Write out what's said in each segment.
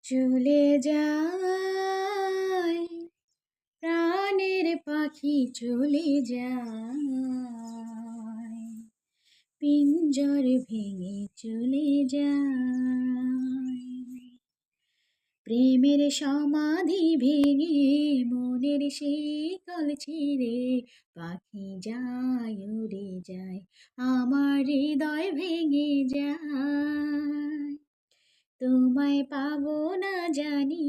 চলে যায় প্রাণের পাখি চলে যায়, পিঞ্জর ভেঙে চলে যায়। প্রেমের সমাধি ভেঙে মনের শিকল ছিঁড়ে পাখি যায় উড়ে যায়, আমার হৃদয় ভেঙে যায়। তোমায় পাবো না জানি,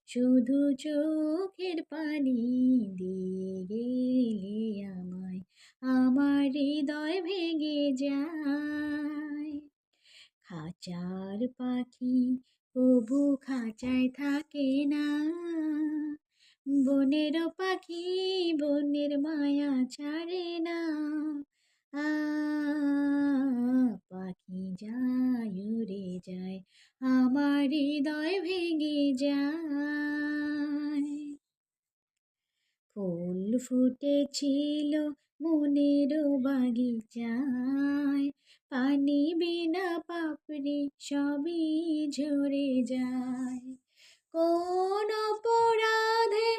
শুধু চোখের পানি দিয়ে গেলে আমায়, আমার হৃদয় ভেঙে যায়। খাঁচার পাখি কবু খাঁচায় থাকে না, বনের পাখি বনের মায়া ছাড়ে না। আ পাখি যায় উড়ে যায়, আমার হৃদয় ভেঙে যায়। ফুল ফুটেছিল মনের বাগিচায়, পানি বিনা পাপড়ি সবই ঝরে যায়। কোন অপরাধে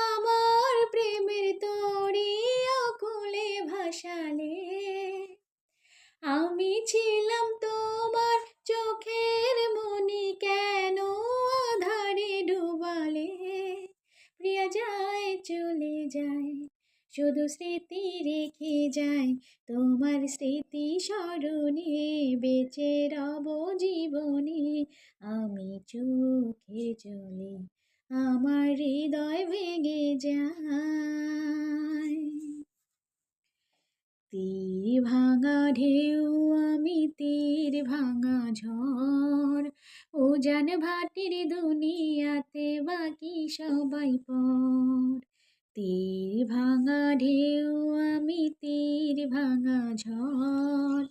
আমার প্রেমের তরি অকুলে ভাসালে, আমি ছিলাম তোমার চোখের মনি, কেন আধারে ডুবালে। প্রিয়া যায় চলে যায়, শুধু স্মৃতি রেখে যায়, তোমার স্মৃতি স্মরণে বেঁচে রব জীবনে। আমি চোখে জলে আমার হৃদয় ভেঙে যায়। তীর ভাঙা ঢেউ আমি তীর ভাঙা ঝড়, উজান ভাটির দুনিয়াতে বাকি সবাই পর। তীর ভাঙা ঢেউ আমি তীর ভাঙা ঝড়,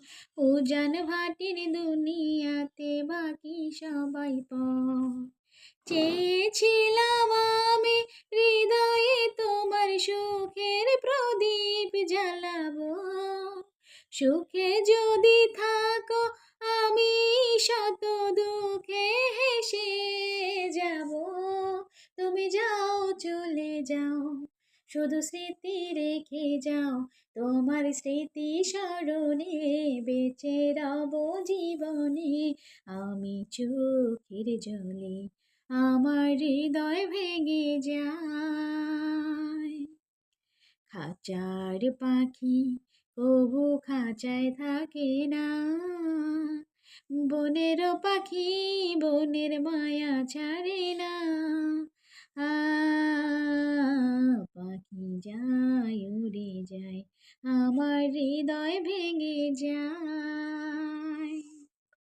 উজান ভাটির দুনিয়াতে বাকি সবাই পর। চেয়েছিলাম আমি হৃদয়ে তোমার সুখের প্রদীপ জ্বালাবো, সুখে যদি থাকো আমি শত দুঃখে হেসে যাব। তুমি যাও চলে যাও, শুধু স্মৃতি রেখে যাও, তোমার স্মৃতি স্মরণে বেঁচে রব জীবনে। আমি চোখের জলে আমার হৃদয় ভেঙে যায়। খাঁচার পাখি কবু খাঁচায় থাকে না, বনের পাখি বনের মায়া ছাড়ে না। আ পাখি যায় উড়ে যায়, আমার হৃদয় ভেঙে যায়।